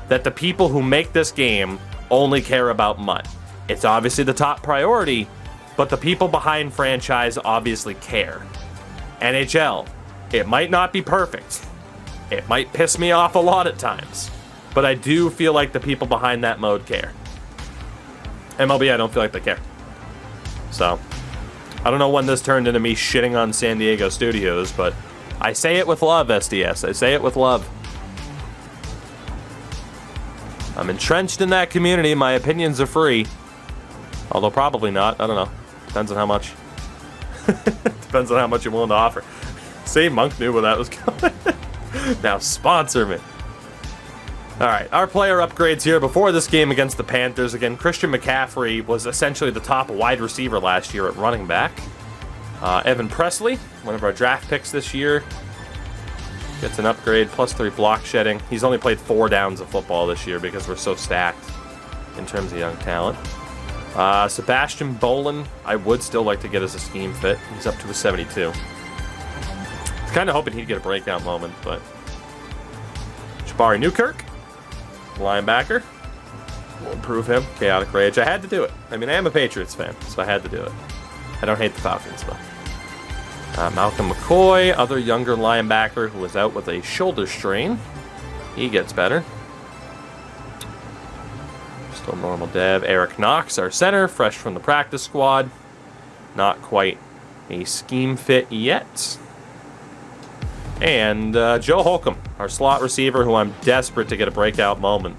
S1: that the people who make this game only care about MUT. It's obviously the top priority, but the people behind franchise obviously care. NHL, it might not be perfect. It might piss me off a lot at times, but I do feel like the people behind that mode care. MLB, I don't feel like they care. So, I don't know when this turned into me shitting on San Diego studios, but I say it with love, SDS. I say it with love. I'm entrenched in that community. My opinions are free. Although probably not. I don't know. Depends on how much. Depends on how much you're willing to offer. See, Monk knew where that was going. Now sponsor me. Alright, our player upgrades here before this game against the Panthers. Again, Christian McCaffrey was essentially the top wide receiver last year at running back. Evan Presley, one of our draft picks this year, gets an upgrade, +3 block shedding. He's only played 4 downs of football this year because we're so stacked in terms of young talent. Sebastian Bolin, I would still like to get as a scheme fit. He's up to a 72. I was kind of hoping he'd get a breakout moment, but... Jabari Newkirk, linebacker. We'll improve him. Chaotic Rage. I had to do it. I mean, I am a Patriots fan, so I had to do it. I don't hate the Falcons, though. Malcolm McCoy, other younger linebacker who was out with a shoulder strain. He gets better. Still normal dev. Eric Knox, our center, fresh from the practice squad. Not quite a scheme fit yet. And Joe Holcomb, our slot receiver, who I'm desperate to get a breakout moment.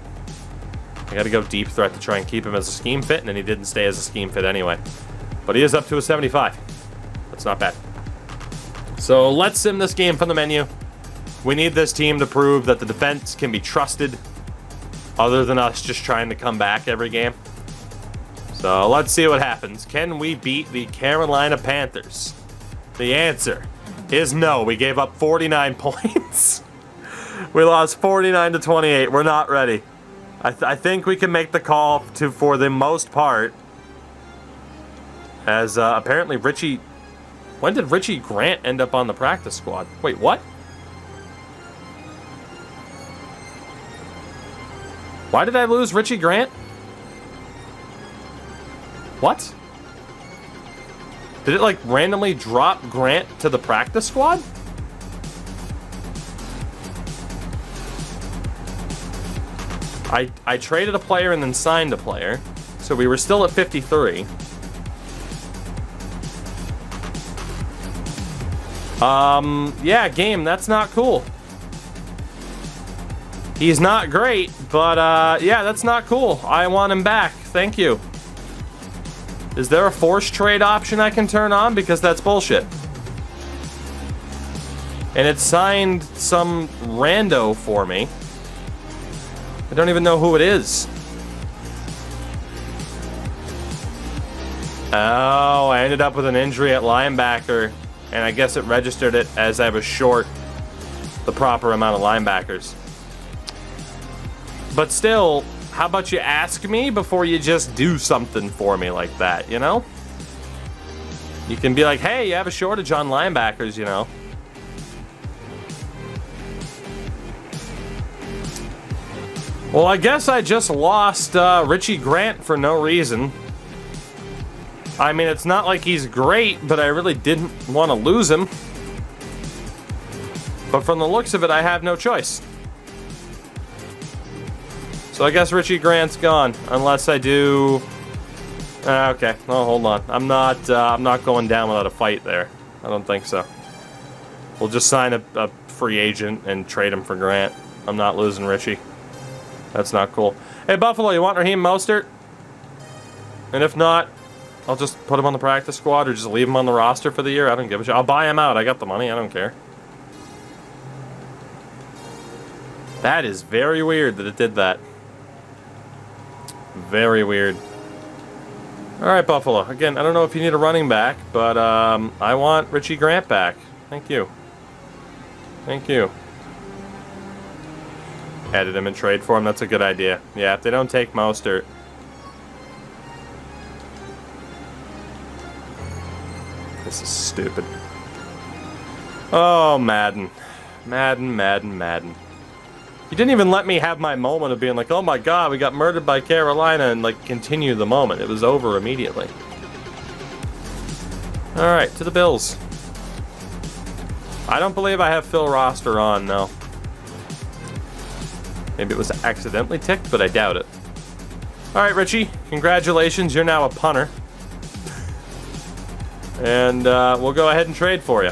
S1: I got to go deep threat to try and keep him as a scheme fit, and then he didn't stay as a scheme fit anyway. But he is up to a 75. That's not bad. So let's sim this game from the menu. We need this team to prove that the defense can be trusted, other than us just trying to come back every game. So let's see what happens. Can we beat the Carolina Panthers? The answer is no. We gave up 49 points. We lost 49 to 28. We're not ready. I think we can make the call to, for the most part, as apparently Richie... When did Richie Grant end up on the practice squad? Wait, what? Why did I lose Richie Grant? What? Did it, like, randomly drop Grant to the practice squad? I traded a player and then signed a player, so we were still at 53. Yeah, game, that's not cool. He's not great, but, yeah, that's not cool. I want him back. Thank you. Is there a forced trade option I can turn on? Because that's bullshit. And it signed some rando for me. I don't even know who it is. Oh, I ended up with an injury at linebacker, and I guess it registered it as I was short the proper amount of linebackers. But still, how about you ask me before you just do something for me like that, you know? You can be like, hey, you have a shortage on linebackers, you know? Well, I guess I just lost Richie Grant for no reason. I mean, it's not like he's great, but I really didn't want to lose him. But from the looks of it, I have no choice. So I guess Richie Grant's gone, unless I do... okay, well, hold on. I'm not going down without a fight there. I don't think so. We'll just sign a free agent and trade him for Grant. I'm not losing Richie. That's not cool. Hey, Buffalo, you want Raheem Mostert? And if not, I'll just put him on the practice squad or just leave him on the roster for the year. I don't give a shit. I'll buy him out. I got the money. I don't care. That is very weird that it did that. Very weird. All right, Buffalo. Again, I don't know if you need a running back, but I want Richie Grant back. Thank you. Thank you. Added him and trade for him. That's a good idea. Yeah, if they don't take Mostert. This is stupid. Oh, Madden. Madden, Madden, Madden. You didn't even let me have my moment of being like, oh my god, we got murdered by Carolina, and like continue the moment. It was over immediately. Alright, to the Bills. I don't believe I have Phil Roster on, no. Maybe it was accidentally ticked, but I doubt it. Alright, Richie, congratulations, you're now a punter. And we'll go ahead and trade for you.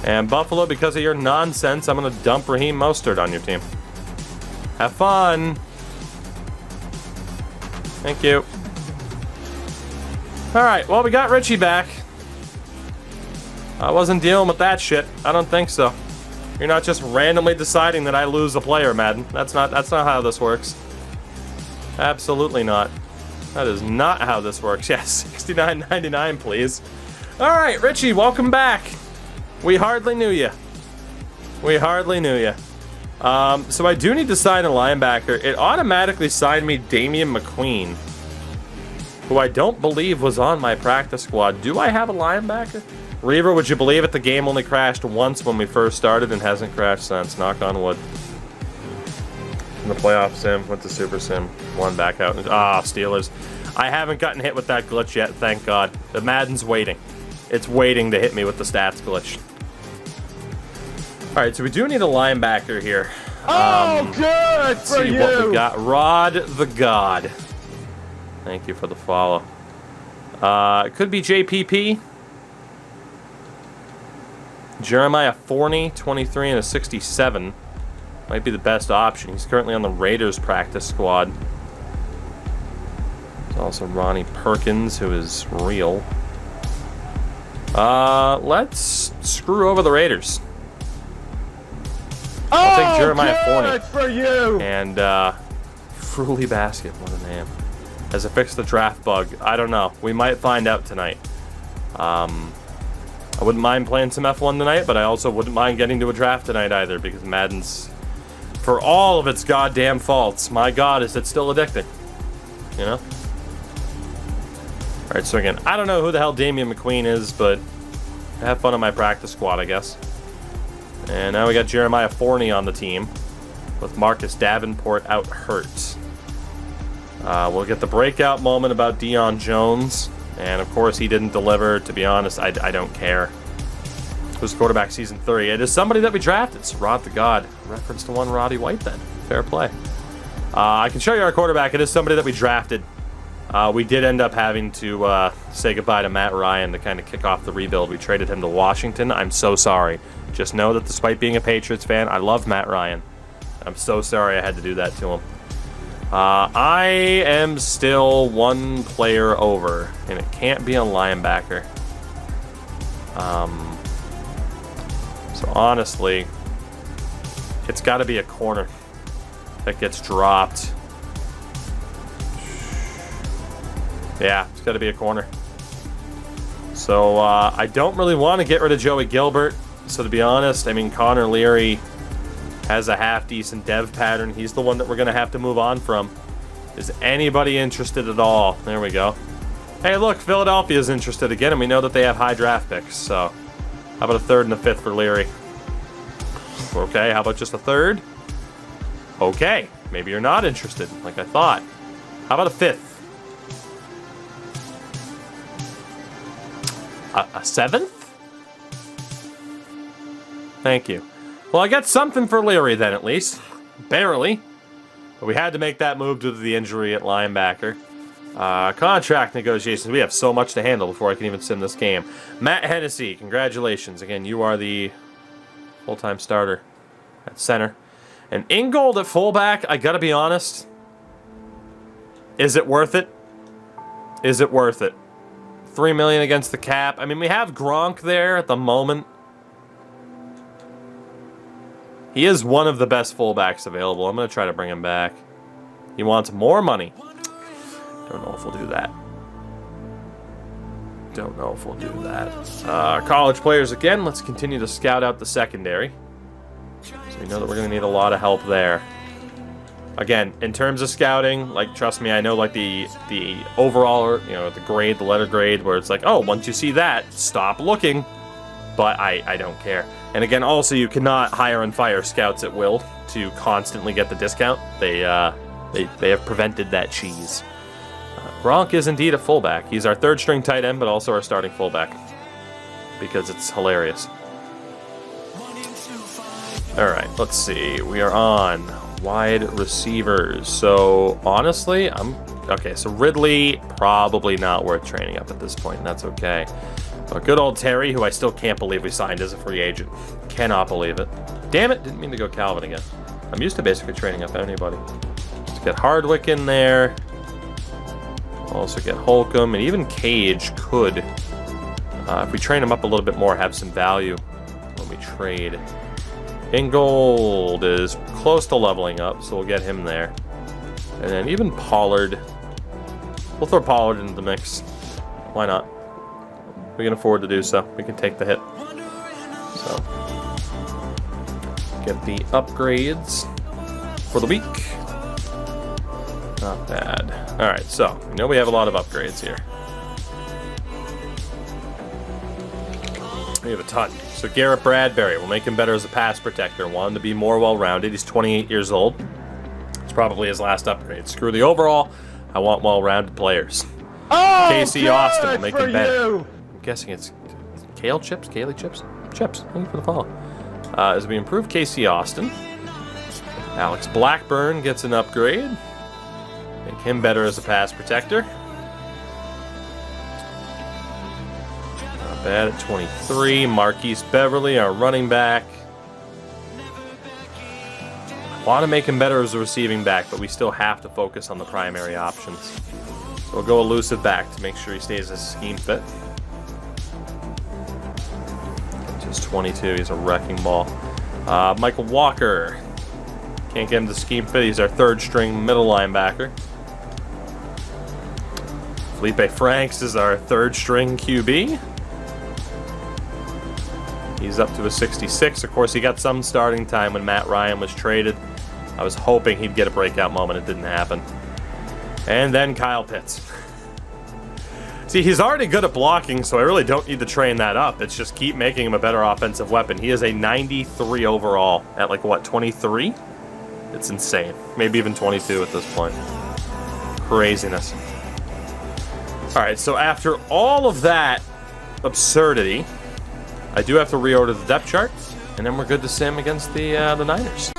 S1: And Buffalo, because of your nonsense, I'm going to dump Raheem Mostert on your team. Have fun. Thank you. Alright, well, we got Richie back. I wasn't dealing with that shit. I don't think so. You're not just randomly deciding that I lose a player, Madden. That's not how this works. Absolutely not. That is not how this works. Yes, $69.99, please. Alright, Richie, welcome back. We hardly knew you. We hardly knew you. So I do need to sign a linebacker. It automatically signed me Damian McQueen, who I don't believe was on my practice squad. Do I have a linebacker? Reaver, would you believe it? The game only crashed once when we first started and hasn't crashed since. Knock on wood. In the playoff sim, went to Super Sim, one back out. Ah, Steelers. I haven't gotten hit with that glitch yet, thank God. The Madden's waiting. It's waiting to hit me with the stats glitch. Alright, so we do need a linebacker here.
S2: Oh, good
S1: let's
S2: for
S1: see
S2: you.
S1: what we got. Rod the God. Thank you for the follow. It could be JPP. Jeremiah Forney, 23 and a 67. Might be the best option. He's currently on the Raiders practice squad. There's also Ronnie Perkins, who is real. Let's screw over the Raiders. I'll take Jeremiah Forney.
S2: For you.
S1: And Fruity Basket, what a name. Has it fixed the draft bug? I don't know. We might find out tonight. I wouldn't mind playing some F1 tonight, but I also wouldn't mind getting to a draft tonight either, because Madden's, for all of its goddamn faults, my god, is it still addicting. You know? Alright, so again, I don't know who the hell Damian McQueen is, but have fun on my practice squad, I guess. And now we got Jeremiah Forney on the team, with Marcus Davenport out hurt. We'll get the breakout moment about Deion Jones. And, of course, he didn't deliver. To be honest, I don't care. Who's quarterback season 3? It is somebody that we drafted. It's Rod the God. Reference to one Roddy White, then. Fair play. I can show you our quarterback. It is somebody that we drafted. We did end up having to say goodbye to Matt Ryan to kind of kick off the rebuild. We traded him to Washington. I'm so sorry. Just know that despite being a Patriots fan, I love Matt Ryan. I'm so sorry I had to do that to him. I am still one player over, and it can't be a linebacker. So honestly, it's got to be a corner that gets dropped. Yeah, it's got to be a corner. So I don't really want to get rid of Joey Gilbert. So to be honest, I mean, Connor Leary has a half-decent dev pattern. He's the one that we're going to have to move on from. Is anybody interested at all? There we go. Hey, look, Philadelphia's interested again, and we know that they have high draft picks. So how about a 3rd and a 5th for Leary? Okay, how about just a 3rd? Okay, maybe you're not interested, like I thought. How about a 5th? A 7th? Thank you. Well, I got something for Leary then, at least. Barely. But we had to make that move due to the injury at linebacker. Contract negotiations. We have so much to handle before I can even sim this game. Matt Hennessy, congratulations. Again, you are the full-time starter at center. And Ingold at fullback, I gotta be honest. Is it worth it? Is it worth it? $3 million against the cap. I mean, we have Gronk there at the moment. He is one of the best fullbacks available. I'm going to try to bring him back. He wants more money. Don't know if we'll do that. don't know if we'll do that. College players again. Let's continue to scout out the secondary. So we know that we're going to need a lot of help there. Again, in terms of scouting, like, trust me, I know, like, the overall, you know, the grade, the letter grade, where it's like, oh, once you see that, stop looking. But I don't care. And again, also, you cannot hire and fire scouts at will to constantly get the discount. They have prevented that cheese. Gronk is indeed a fullback. He's our third string tight end, but also our starting fullback. Because it's hilarious. Alright, let's see. We are on wide receivers. So, honestly, okay, so Ridley, probably not worth training up at this point, and that's okay. But good old Terry, who I still can't believe we signed as a free agent. Cannot believe it. Damn it, didn't mean to go Calvin again. I'm used to basically training up anybody. Let's get Hardwick in there. Also get Holcomb, and even Cage could, if we train him up a little bit more, have some value when we trade. Ingold is close to leveling up, so we'll get him there. And then even Pollard. We'll throw Pollard into the mix. Why not? We can afford to do so. We can take the hit. So, get the upgrades for the week. Not bad. Alright, so, we know we have a lot of upgrades here. We have a ton. So Garrett Bradbury, we'll make him better as a pass protector. Want him to be more well-rounded. He's 28 years old. It's probably his last upgrade. Screw the overall. I want well-rounded players.
S2: Oh,
S1: Casey Austin will make him better.
S2: you.
S1: I'm guessing it's Kale Chips? Kaylee Chips? Chips. Thank you for the follow. As we improve Casey Austin, Alex Blackburn gets an upgrade. Make him better as a pass protector. Not bad at 23. Marquise Beverly, our running back. I want to make him better as a receiving back, but we still have to focus on the primary options. So we'll go elusive back to make sure he stays as scheme fit. Just 22. He's a wrecking ball. Michael Walker. Can't get him to scheme fit. He's our third string middle linebacker. Felipe Franks is our third string QB. He's up to a 66. Of course, he got some starting time when Matt Ryan was traded. I was hoping he'd get a breakout moment. It didn't happen. And then Kyle Pitts. See, he's already good at blocking, so I really don't need to train that up. It's just keep making him a better offensive weapon. He is a 93 overall at, like, what, 23? It's insane. Maybe even 22 at this point. Craziness. All right, so after all of that absurdity, I do have to reorder the depth chart, and then we're good to sim against the Niners.